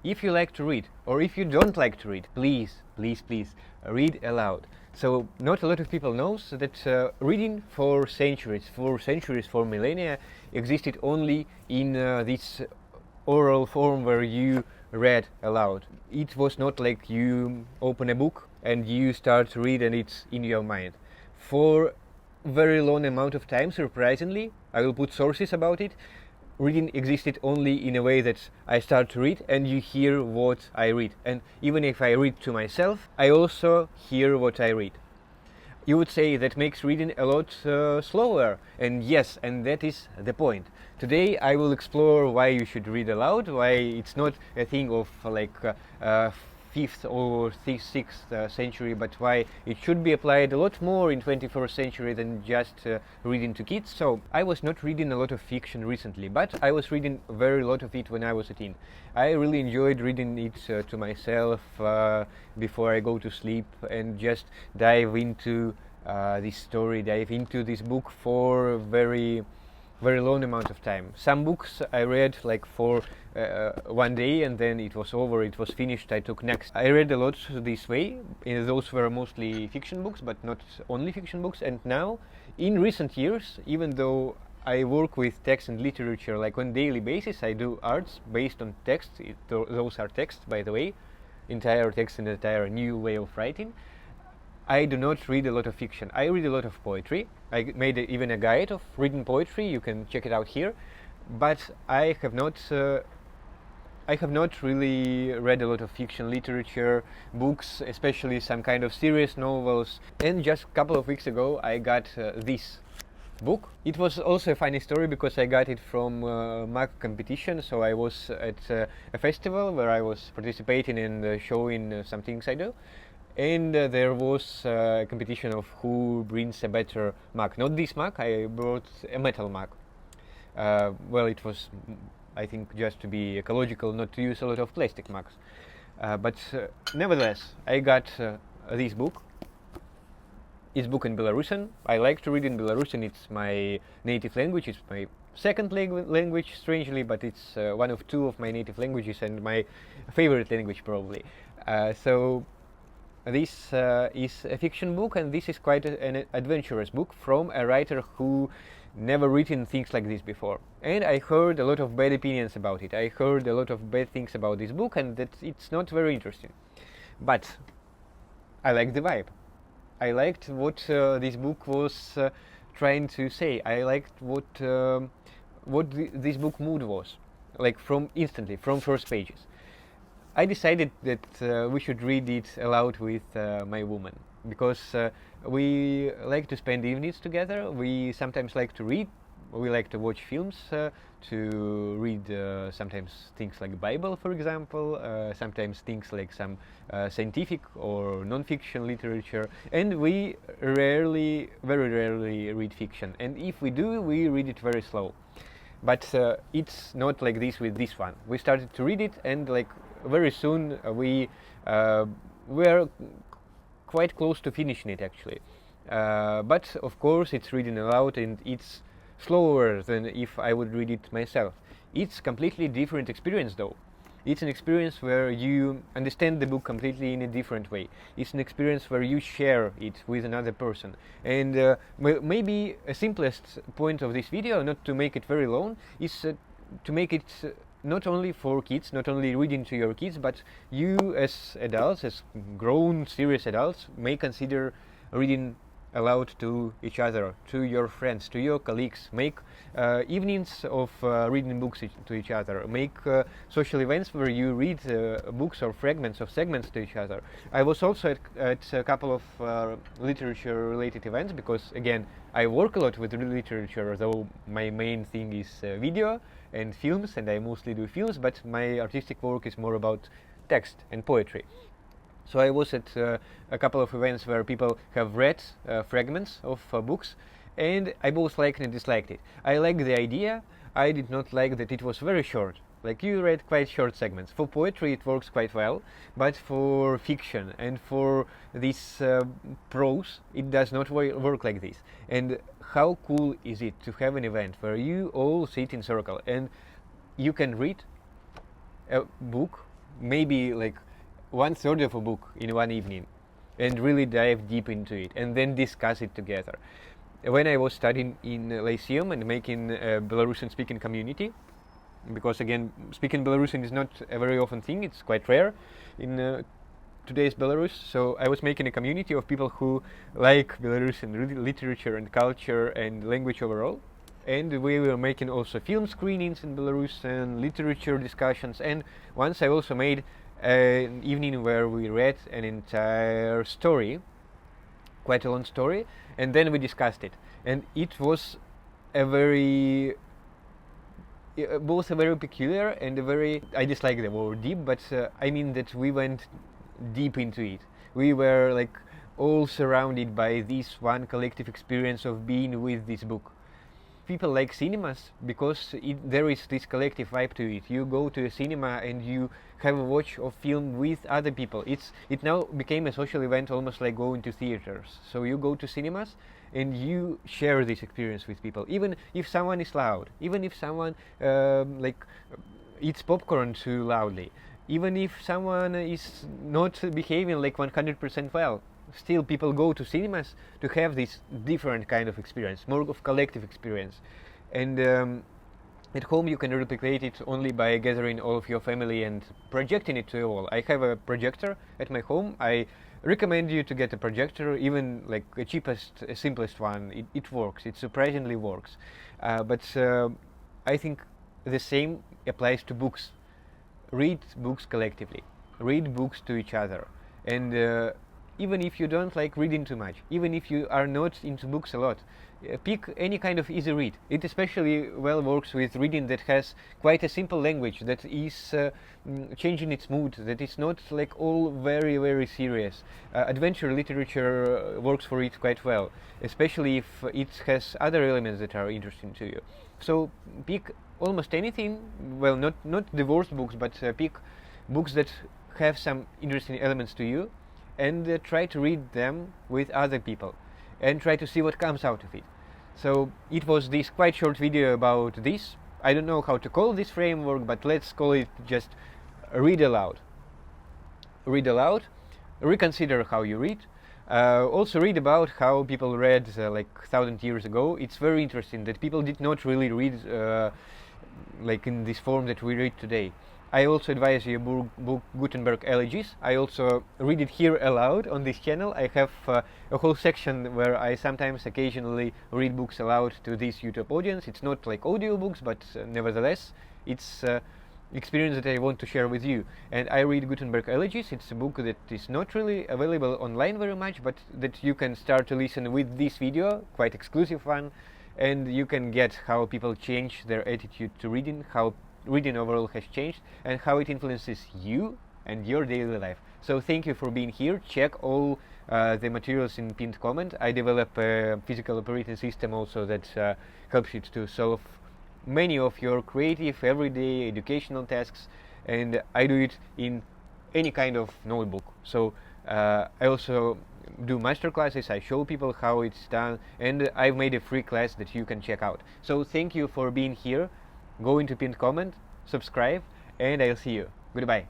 If you like to read, or if you don't like to read, please, please, please, read aloud. So not a lot of people knows that reading for centuries, for millennia, existed only in this oral form where you read aloud. It was not like you open a book and you start to read and it's in your mind. For very long amount of time, surprisingly, I will put sources about it, reading existed only in a way that I start to read and you hear what I read. And even if I read to myself, I also hear what I read. You would say that makes reading a lot slower, and yes, and that is the point. Today I will explore why you should read aloud, why it's not a thing of like 5th or 6th century, but why it should be applied a lot more in 21st century than just reading to kids. So I was not reading a lot of fiction recently, but I was reading a very lot of it when I was a teen. I really enjoyed reading it to myself before I go to sleep and just dive into this story, dive into this book for a very long amount of time. Some books I read like for one day and then it was over, it was finished, I took next. I read a lot this way, and those were mostly fiction books, but not only fiction books. And now, in recent years, even though I work with text and literature like on daily basis, I do arts based on text. Those are texts, by the way, entire text and entire new way of writing. I do not read a lot of fiction. I read a lot of poetry. I made even a guide of reading poetry. You can check it out here. But I have not really read a lot of fiction, literature, books, especially some kind of serious novels. And just a couple of weeks ago, I got this book. It was also a funny story because I got it from Mac competition. So I was at a festival where I was participating and showing some things I do. And there was a competition of who brings a better mug. Not this mug, I brought a metal mug. Well, it was, I think, just to be ecological, not to use a lot of plastic mugs. But nevertheless, I got this book. It's book in Belarusian. I like to read in Belarusian. It's my native language. It's my second language, strangely, but it's one of two of my native languages and my favorite language, probably. So this is a fiction book, and this is quite an adventurous book from a writer who never written things like this before. And I heard a lot of bad opinions about it. I heard a lot of bad things about this book and that it's not very interesting. But I liked the vibe. I liked what this book was trying to say. I liked what this book mood was, like from instantly, from first pages. I decided that we should read it aloud with my woman, because we like to spend evenings together. We sometimes like to read. We like to watch films, to read sometimes things like Bible, for example, sometimes things like some scientific or non-fiction literature, and we very rarely read fiction. And if we do, we read it very slow. But it's not like this with this one. We started to read it, and like very soon we were quite close to finishing it, actually. But of course it's reading aloud and it's slower than if I would read it myself. It's completely different experience though. It's an experience where you understand the book completely in a different way. It's an experience where you share it with another person. And maybe a simplest point of this video, not to make it very long, is to make it not only for kids, not only reading to your kids, but you as adults, as grown, serious adults, may consider reading aloud to each other, to your friends, to your colleagues. Make evenings of reading books to each other. Make social events where you read books or fragments of segments to each other. I was also at a couple of literature-related events because, again, I work a lot with literature, though my main thing is video and films, and I mostly do films, but my artistic work is more about text and poetry. So I was at a couple of events where people have read fragments of books, and I both liked and disliked it. I liked the idea. I did not like that it was very short. Like, you read quite short segments. For poetry it works quite well, but for fiction and for this prose it does not work like this. And how cool is it to have an event where you all sit in circle and you can read a book maybe like 1/3 of a book in one evening and really dive deep into it and then discuss it together. When I was studying in Lyceum and making a Belarusian speaking community, because again, speaking Belarusian is not a very often thing, it's quite rare in today's Belarus, so I was making a community of people who like Belarusian literature and culture and language overall. And we were making also film screenings in Belarusian, literature discussions, and once I also made an evening where we read an entire story, quite a long story, and then we discussed it. And it was a very both a very peculiar and a very, I dislike the word deep, but I mean that we went deep into it. We were like all surrounded by this one collective experience of being with this book. People like cinemas because there is this collective vibe to it. You go to a cinema and you have a watch of film with other people. It now became a social event, almost like going to theaters. So you go to cinemas and you share this experience with people. Even if someone is loud, even if someone eats popcorn too loudly, even if someone is not behaving like 100% well, still people go to cinemas to have this different kind of experience, more of collective experience. And at home you can replicate it only by gathering all of your family and projecting it to all. I have a projector at my home. I recommend you to get a projector, even like the cheapest, simplest one. It works, it surprisingly works. But I think the same applies to books. Read books collectively, read books to each other, and even if you don't like reading too much, even if you are not into books a lot, pick any kind of easy read. It especially well works with reading that has quite a simple language, that is changing its mood, that is not like all very, very serious. Adventure literature works for it quite well, especially if it has other elements that are interesting to you. So pick almost anything, well, not the worst books, but pick books that have some interesting elements to you, and try to read them with other people and try to see what comes out of it. So it was this quite short video about this. I don't know how to call this framework, but let's call it just read aloud. Read aloud, reconsider how you read. Also read about how people read like 1,000 years ago. It's very interesting that people did not really read like in this form that we read today. I also advise you book Gutenberg Elegies. I also read it here aloud on this channel. I have a whole section where I sometimes occasionally read books aloud to this YouTube audience. It's not like audiobooks, but nevertheless, it's experience that I want to share with you. And I read Gutenberg Elegies. It's a book that is not really available online very much, but that you can start to listen with this video, quite exclusive one, and you can get how people change their attitude to reading, how reading overall has changed, and how it influences you and your daily life. So thank you for being here. Check all the materials in pinned comment. I develop a physical operating system also that helps you to solve many of your creative, everyday, educational tasks, and I do it in any kind of notebook. So I also do masterclasses. I show people how it's done, and I've made a free class that you can check out. So thank you for being here. Go into pinned comment, subscribe, and I'll see you. Goodbye.